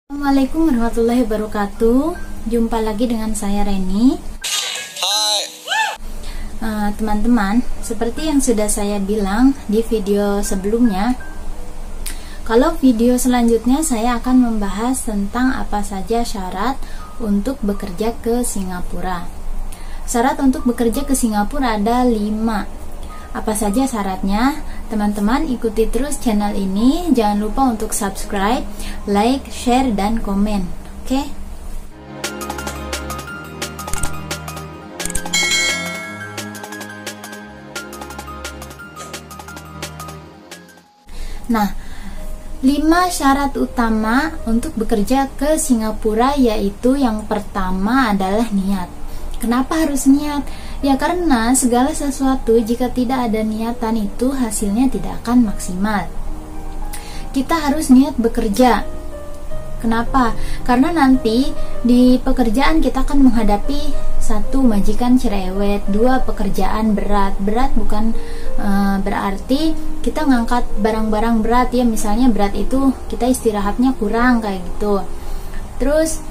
Assalamualaikum warahmatullahi wabarakatuh. Jumpa lagi dengan saya Reni. Hai. Teman-teman, seperti yang sudah saya bilang di video sebelumnya, kalau video selanjutnya saya akan membahas tentang apa saja syarat untuk bekerja ke Singapura. Syarat untuk bekerja ke Singapura ada 5. Apa saja syaratnya? Teman-teman ikuti terus channel ini. Jangan lupa untuk subscribe, like, share, dan komen. Oke? Nah, 5 syarat utama untuk bekerja ke Singapura, yaitu yang pertama adalah niat. Kenapa harus niat? Ya karena segala sesuatu jika tidak ada niatan itu hasilnya tidak akan maksimal. Kita harus niat bekerja. Kenapa? Karena nanti di pekerjaan kita akan menghadapi 1 majikan cerewet, 2 pekerjaan berat. Berat bukan berarti kita ngangkat barang-barang berat ya, misalnya berat itu kita istirahatnya kurang kayak gitu. Terus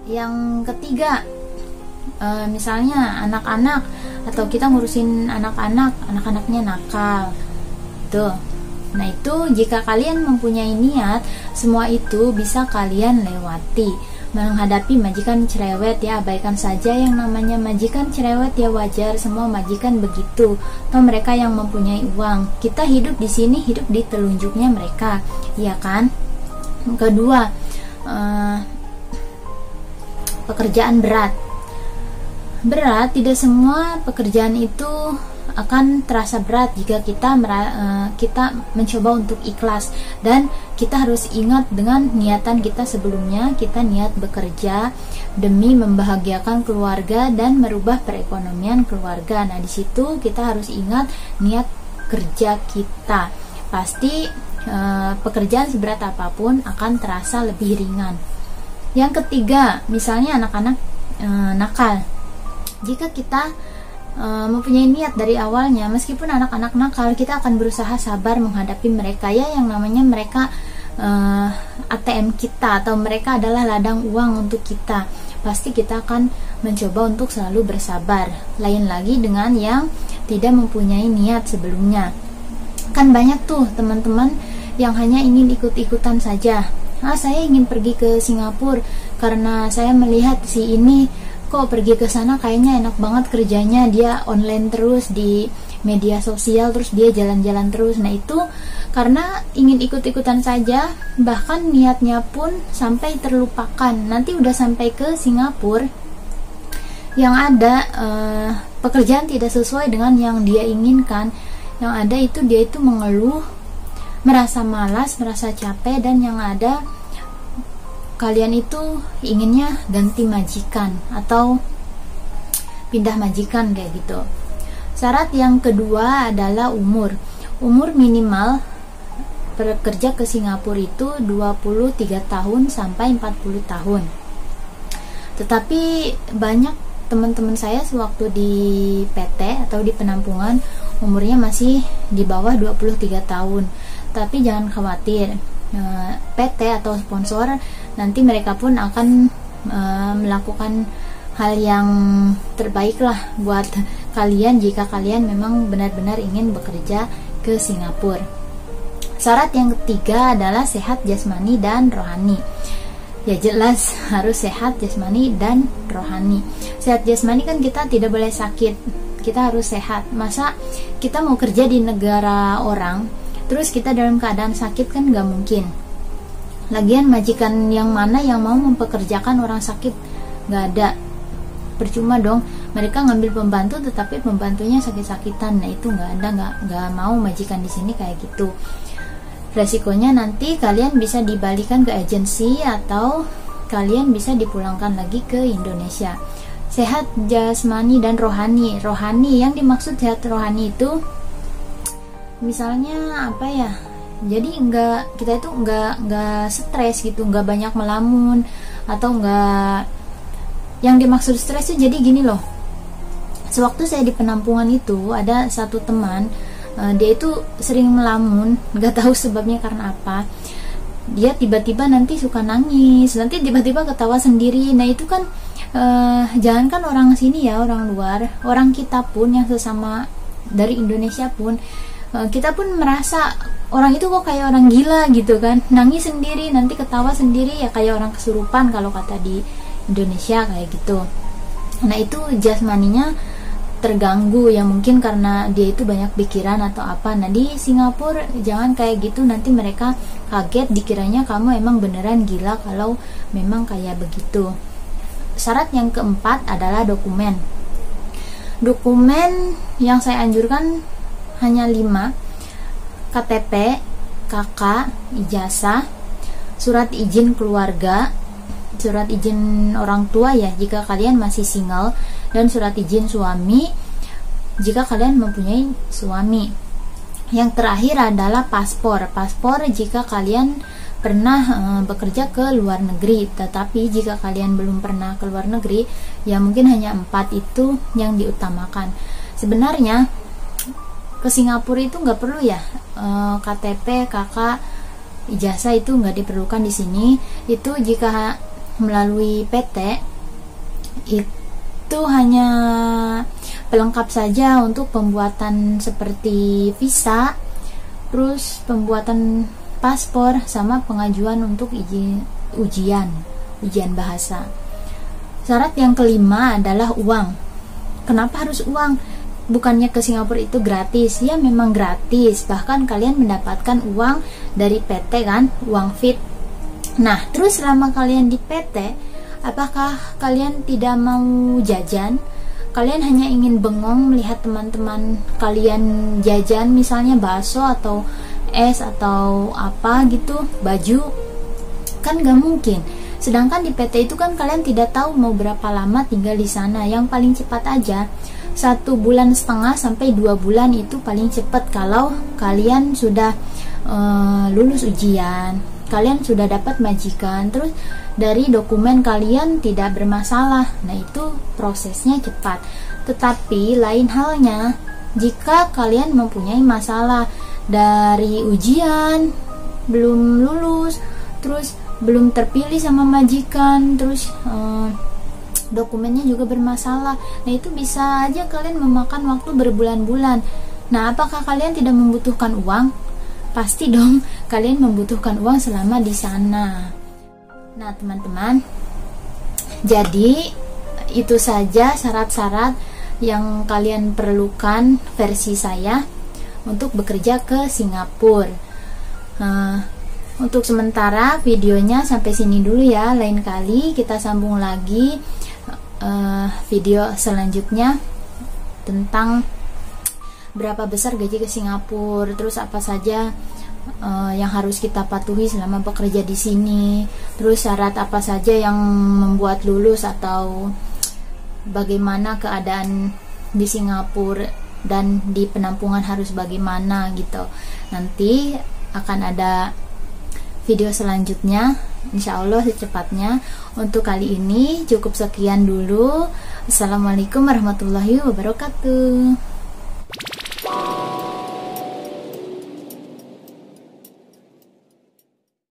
yang ketiga, misalnya anak-anak atau kita ngurusin anak-anaknya nakal tuh. Nah itu jika kalian mempunyai niat, semua itu bisa kalian lewati. Menghadapi majikan cerewet ya abaikan saja yang namanya majikan cerewet, ya wajar, semua majikan begitu. Atau mereka yang mempunyai uang, kita hidup di sini hidup di telunjuknya mereka, ya kan? Kedua, pekerjaan berat. Tidak semua pekerjaan itu akan terasa berat jika kita mencoba untuk ikhlas, dan kita harus ingat dengan niatan kita sebelumnya. Kita niat bekerja demi membahagiakan keluarga dan merubah perekonomian keluarga. Nah, di situ kita harus ingat niat kerja kita. Pasti pekerjaan seberat apapun akan terasa lebih ringan. Yang ketiga, misalnya anak-anak nakal. Jika kita mempunyai niat dari awalnya, meskipun anak-anak nakal, kita akan berusaha sabar menghadapi mereka ya, yang namanya mereka ATM kita, atau mereka adalah ladang uang untuk kita. Pasti kita akan mencoba untuk selalu bersabar. Lain lagi dengan yang tidak mempunyai niat sebelumnya. Kan banyak tuh teman-teman yang hanya ingin ikut-ikutan saja. Saya ingin pergi ke Singapura karena saya melihat si ini kok pergi ke sana kayaknya enak banget kerjanya, dia online terus di media sosial, terus dia jalan-jalan terus. Nah itu karena ingin ikut-ikutan saja, bahkan niatnya pun sampai terlupakan. Nanti udah sampai ke Singapura, yang ada pekerjaan tidak sesuai dengan yang dia inginkan. Yang ada itu dia itu mengeluh, merasa malas, merasa capek, dan yang ada kalian itu inginnya ganti majikan atau pindah majikan kayak gitu. Syarat yang kedua adalah umur. Umur minimal bekerja ke Singapura itu 23 tahun sampai 40 tahun. Tetapi banyak teman-teman saya sewaktu di PT atau di penampungan umurnya masih di bawah 23 tahun. Tapi jangan khawatir, PT atau sponsor nanti mereka pun akan melakukan hal yang terbaik lah buat kalian jika kalian memang benar-benar ingin bekerja ke Singapura. Syarat yang ketiga adalah sehat jasmani dan rohani. Ya jelas harus sehat jasmani dan rohani. Sehat jasmani kan kita tidak boleh sakit, kita harus sehat. Masa kita mau kerja di negara orang terus kita dalam keadaan sakit, kan nggak mungkin. Lagian majikan yang mana yang mau mempekerjakan orang sakit? Nggak ada. Percuma dong mereka ngambil pembantu tetapi pembantunya sakit-sakitan. Nah itu nggak ada, nggak mau majikan di sini kayak gitu. Resikonya nanti kalian bisa dibalikan ke agensi atau kalian bisa dipulangkan lagi ke Indonesia. Sehat jasmani dan rohani. Rohani, yang dimaksud sehat rohani itu misalnya apa ya? Jadi kita itu nggak stres gitu, nggak banyak melamun, atau nggak, yang dimaksud stres itu jadi gini loh. Sewaktu saya di penampungan itu ada satu teman, dia itu sering melamun, nggak tahu sebabnya karena apa. dia tiba-tiba nanti suka nangis, nanti tiba-tiba ketawa sendiri. Nah itu kan jangankan orang sini ya, orang luar, orang kita pun yang sesama dari Indonesia pun, kita pun merasa orang itu kok kayak orang gila gitu kan, nangis sendiri, nanti ketawa sendiri, ya kayak orang kesurupan kalau kata di Indonesia kayak gitu. Nah itu jasmaninya terganggu ya, mungkin karena dia itu banyak pikiran atau apa. Nah di Singapura jangan kayak gitu, nanti mereka kaget dikiranya kamu emang beneran gila kalau memang kayak begitu. Syarat yang keempat adalah dokumen. Dokumen yang saya anjurkan hanya 5: KTP, KK, ijazah, surat izin keluarga, surat izin orang tua ya jika kalian masih single, dan surat izin suami jika kalian mempunyai suami. Yang terakhir adalah paspor. Paspor jika kalian pernah bekerja ke luar negeri. Tetapi jika kalian belum pernah ke luar negeri, ya mungkin hanya 4 itu yang diutamakan. Sebenarnya ke Singapura itu nggak perlu ya KTP, KK, ijazah itu nggak diperlukan di sini. Itu jika melalui PT itu hanya pelengkap saja untuk pembuatan seperti visa, terus pembuatan paspor, sama pengajuan untuk ujian bahasa. Syarat yang kelima adalah uang. Kenapa harus uang? Bukannya ke Singapura itu gratis? Ya memang gratis, bahkan kalian mendapatkan uang dari PT kan, uang fit. Nah terus selama kalian di PT, apakah kalian tidak mau jajan? Kalian hanya ingin bengong melihat teman-teman kalian jajan, misalnya bakso atau es atau apa gitu, baju? Kan gak mungkin. Sedangkan di PT itu kan kalian tidak tahu mau berapa lama tinggal di sana. Yang paling cepat aja 1,5 bulan sampai 2 bulan itu paling cepat kalau kalian sudah lulus ujian, kalian sudah dapat majikan, terus dari dokumen kalian tidak bermasalah. Nah itu prosesnya cepat. Tetapi lain halnya jika kalian mempunyai masalah dari ujian, belum lulus, terus belum terpilih sama majikan, terus dokumennya juga bermasalah. Nah itu bisa aja kalian memakan waktu berbulan-bulan. Nah apakah kalian tidak membutuhkan uang? Pasti dong kalian membutuhkan uang selama di sana. Nah teman-teman, jadi itu saja syarat-syarat yang kalian perlukan versi saya untuk bekerja ke Singapura. Untuk sementara videonya sampai sini dulu ya. Lain kali kita sambung lagi video selanjutnya tentang berapa besar gaji ke Singapura, terus apa saja yang harus kita patuhi selama bekerja di sini, terus syarat apa saja yang membuat lulus, atau bagaimana keadaan di Singapura dan di penampungan harus bagaimana gitu. Nanti akan ada video selanjutnya insya Allah secepatnya. Untuk kali ini cukup sekian dulu. Assalamualaikum warahmatullahi wabarakatuh.